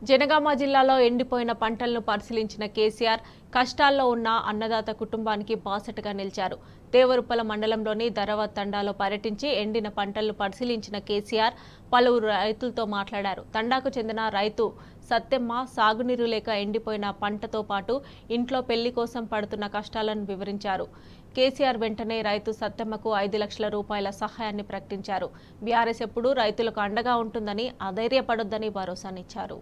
జనగామ జిల్లాలో ఎండిపోయిన పంటలను పరిశీలించిన కేసీఆర్ కష్టాల్లో ఉన్న అన్నదాత కుటుంబానికి బాసటగా నిలిచారు. దేవరుప్పల మండలంలోని ధరవత్ తండాలో పర్యటించి ఎండిన పంటలను పరిశీలించిన కేసీఆర్ పలువురు రైతులతో మాట్లాడారు. తండాకు చెందిన రైతు సత్తెమ్మ సాగునీరు లేక ఎండిపోయిన పంటతో పాటు ఇంట్లో పెళ్లి కోసం పడుతున్న కష్టాలను వివరించారు. కేసీఆర్ వెంటనే రైతు సత్తెమ్మకు 5 లక్షల రూపాయల సహాయాన్ని ప్రకటించారు. బీఆర్ఎస్ ఎప్పుడూ రైతులకు అండగా ఉంటుందని, అధైర్యపడొద్దని భరోసానిచ్చారు.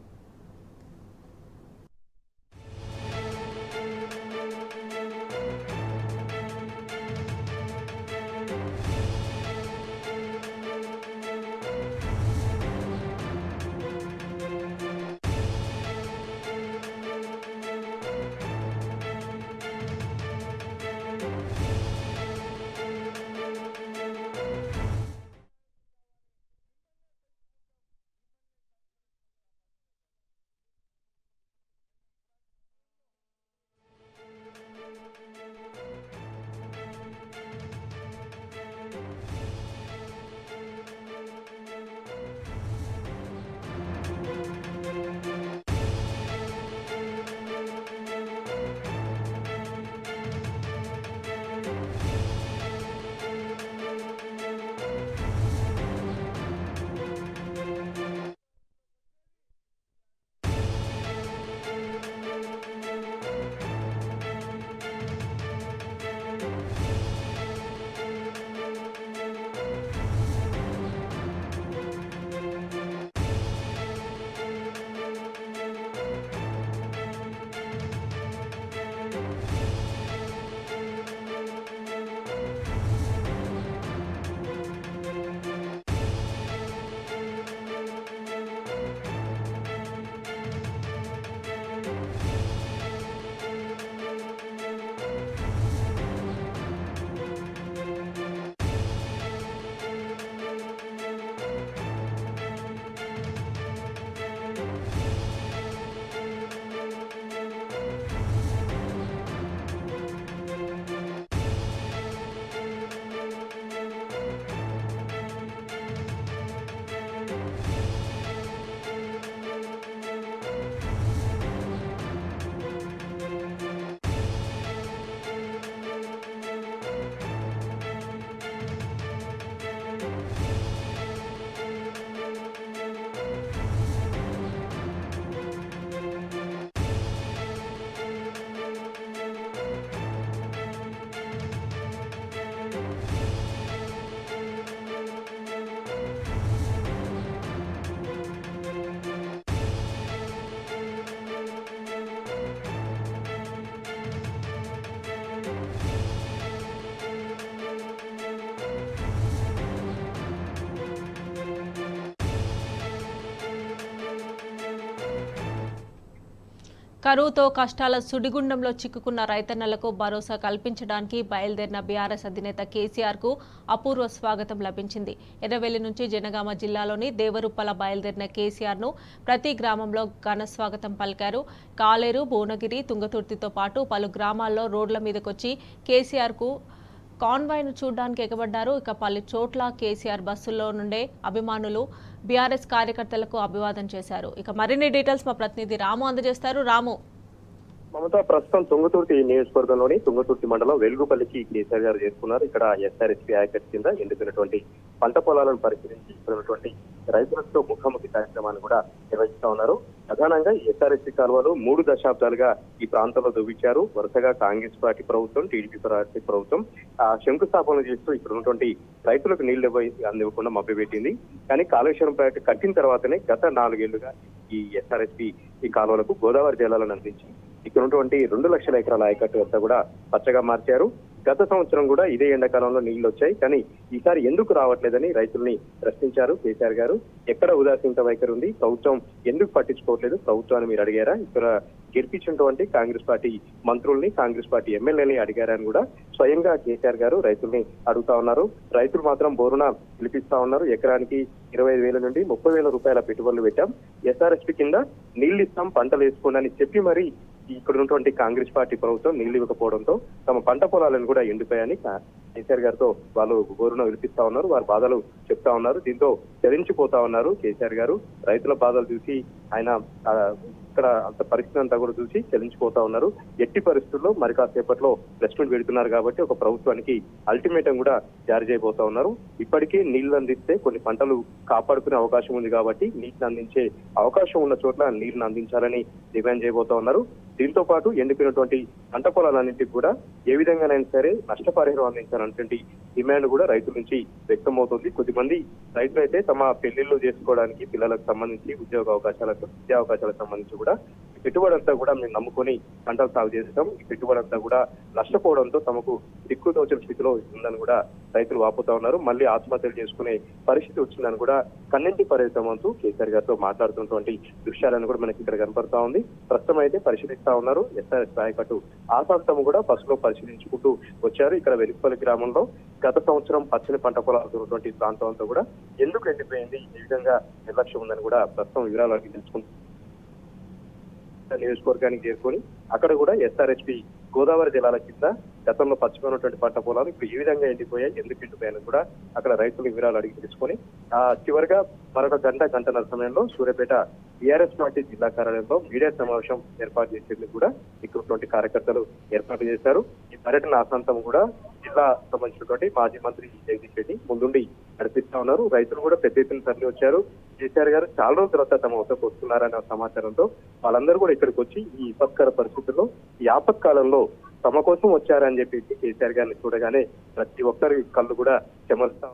కరువుతో కష్టాల సుడిగుండంలో చిక్కుకున్న రైతన్నలకు భరోసా కల్పించడానికి బయలుదేరిన బీఆర్ఎస్ అధినేత కేసీఆర్ కు అపూర్వ స్వాగతం లభించింది. ఎర్రవెల్లి నుంచి జనగామ జిల్లాలోని దేవరుప్పల బయలుదేరిన కేసీఆర్ ను ప్రతి గ్రామంలో ఘన స్వాగతం పలికారు. కాలేరు, భువనగిరి, తుంగతుర్తితో పాటు పలు గ్రామాల్లో రోడ్ల మీదకొచ్చి కేసీఆర్ కు కాన్వాయ్ను చూడడానికి ఎగబడ్డారు. ఇక పలు చోట్ల కేసీఆర్ బస్సుల్లో నుండే అభిమానులు బీఆర్ఎస్ కార్యకర్తలకు అభివాదం చేశారు. ఇక మరిన్ని డీటెయిల్స్ మా ప్రతినిధి రాము అందజేస్తారు. రాము. మమతా ప్రస్తుతం తుంగతుర్తి నియోజకవర్గంలోని తుంగతుర్తి మండలం వెలుగుపల్లికి కేసీఆర్ గారు చేరుకున్నారు. ఇక్కడ ఎస్ఆర్ఎస్పీ ఆయకట్టు కింద ఎండుతున్నటువంటి పంట పొలాలను పరిశీలించి ఇస్తున్నటువంటి రైతులతో ముఖాముఖి కార్యక్రమాన్ని కూడా నిర్వహిస్తా ఉన్నారు. ప్రధానంగా ఎస్ఆర్ఎస్పీ కాలువలు 3 దశాబ్దాలుగా ఈ ప్రాంతంలో దువ్వించారు. వరుసగా కాంగ్రెస్ పార్టీ ప్రభుత్వం, టీడీపీ పార్టీ ప్రభుత్వం శంకుస్థాపనలు చేస్తూ ఇక్కడ ఉన్నటువంటి రైతులకు నీళ్లు అందివ్వకుండా మభ్యపెట్టింది. కానీ కాళేశ్వరం ప్రాజెక్టు కట్టిన తర్వాతనే గత 4 ఏళ్లుగా ఈ ఎస్ఆర్ఎస్పీ ఈ కాలువలకు గోదావరి జలాలను అందించి ఇక్కడ ఉన్నటువంటి 2 లక్షల ఎకరాల ఆయకట్టు అంతా కూడా పచ్చగా మార్చారు. గత సంవత్సరం కూడా ఇదే ఎండాకాలంలో నీళ్లు వచ్చాయి. కానీ ఈసారి ఎందుకు రావట్లేదని రైతుల్ని ప్రశ్నించారు కేసీఆర్ గారు. ఎక్కడ ఉదాసీనత వైఖరి ఉంది, ప్రభుత్వం ఎందుకు పట్టించుకోవట్లేదు, ప్రభుత్వాన్ని మీరు అడిగారా, ఇక్కడ గెలిపించినటువంటి కాంగ్రెస్ పార్టీ మంత్రుల్ని, కాంగ్రెస్ పార్టీ ఎమ్మెల్యేని అడిగారని కూడా స్వయంగా కేసీఆర్ గారు రైతుల్ని అడుగుతా ఉన్నారు. రైతులు మాత్రం బోరున పిలిపిస్తా ఉన్నారు. ఎకరానికి 25,000 నుండి 30,000 రూపాయల పెట్టుబడులు పెట్టాం, ఎస్ఆర్ఎస్పీ కింద నీళ్లు ఇస్తాం, పంటలు వేసుకోండి అని చెప్పి మరి ఇక్కడ ఉన్నటువంటి కాంగ్రెస్ పార్టీ ప్రభుత్వం నీళ్లు ఇవ్వకపోవడంతో తమ పంట పొలాలను కూడా ఎండిపోయాయని కేసీఆర్ గారితో వాళ్ళు గోరున విలిపిస్తా ఉన్నారు. వారి బాధలు చెప్తా ఉన్నారు. దీంతో చలించిపోతా ఉన్నారు కేసీఆర్ గారు. రైతుల బాధలు చూసి ఆయన ఆ, ఇక్కడ అంత పరిస్థితి అంతా కూడా చూసి చెల్లించిపోతా ఉన్నారు. ఎట్టి పరిస్థితుల్లో మరి కాసేపట్లో ప్రెస్ మీట్ పెడుతున్నారు కాబట్టి ఒక ప్రభుత్వానికి అల్టిమేటం కూడా జారీ చేయబోతా ఉన్నారు. ఇప్పటికీ నీళ్లు అందిస్తే కొన్ని పంటలు కాపాడుకునే అవకాశం ఉంది కాబట్టి నీటిని అందించే అవకాశం ఉన్న చోట్ల నీరుని అందించాలని డిమాండ్ చేయబోతా ఉన్నారు. దీంతో పాటు ఎండిపోయినటువంటి పంట పొలాలన్నింటికి కూడా ఏ విధంగానైనా సరే నష్టపరిహారం అందించాలన్నటువంటి డిమాండ్ కూడా రైతుల నుంచి వ్యక్తమవుతుంది. కొద్దిమంది రైతులు అయితే తమ పెళ్లిళ్ళు చేసుకోవడానికి పిల్లలకు సంబంధించి విద్యా అవకాశాలకు సంబంధించి కూడా ఈ పెట్టుబడి అంతా కూడా మేము నమ్ముకొని పంటలు సాగు చేస్తాం, ఈ పెట్టుబడి అంతా కూడా నష్టపోవడంతో తమకు దిక్కుతోచిన స్థితిలో ఉందని కూడా రైతులు వాపోతా ఉన్నారు. మళ్ళీ ఆత్మహత్యలు చేసుకునే పరిస్థితి వచ్చిందని కూడా కన్నింటి పరిశ్రమంతో కేసీఆర్ గారితో మాట్లాడుతున్నటువంటి దృశ్యాలను కూడా మనకి ఇక్కడ కనపడతా ఉంది. ప్రస్తుతం అయితే పరిశీలిస్తా ఉన్నారు. ఎస్ఆర్ఎస్ రాయకట్టు ఆశాంతం కూడా బస్సులో పరిశీలించుకుంటూ వచ్చారు. ఇక్కడ వెలుగుపల్లి గ్రామంలో గత సంవత్సరం పచ్చని పంట పొలాలు ఉన్నటువంటి ప్రాంతం అంతా కూడా ఎందుకు ఎండిపోయింది, ఏ విధంగా నిర్లక్ష్యం ఉందని కూడా ప్రస్తుతం వివరాలు అడిగి తెలుసుకుంటారు. నియోజకవర్గానికి చేరుకొని అక్కడ కూడా ఎస్ఆర్ఎస్పి గోదావరి జిల్లాల కింద గతంలో పచ్చిపోయినటువంటి పంట పొలాలు ఇప్పుడు ఈ విధంగా ఎండిపోయాయి, ఎందుకు ఎండిపోయాయని కూడా అక్కడ రైతుల వివరాలు అడిగి తెలుసుకొని చివరిగా మరొక గంటన్నర సమయంలో సూర్యాపేట టీఆర్ఎస్ పార్టీ జిల్లా కార్యాలయంలో మీడియా సమావేశం ఏర్పాటు చేసేందుకు కూడా ఇక్కడ కార్యకర్తలు ఏర్పాటు చేశారు. ఈ పర్యటన ఆశాంతం కూడా జిల్లా సంబంధించినటువంటి మాజీ మంత్రి జగదీష్ రెడ్డి ముందుండి నడిపిస్తా ఉన్నారు. రైతులు కూడా పెద్ద ఎత్తున తరలి వచ్చారు. కేసీఆర్ గారు చాలా రోజుల తర్వాత తమ వద్దకు వస్తున్నారనే సమాచారంతో వాళ్ళందరూ కూడా ఇక్కడికి వచ్చి ఈ విపత్కర పరిస్థితుల్లో ఈ ఆపత్కాలంలో తమ కోసం వచ్చారని చెప్పేసి కేసీఆర్ గారిని చూడగానే ప్రతి ఒక్కరి కళ్ళు కూడా చెమరుస్తా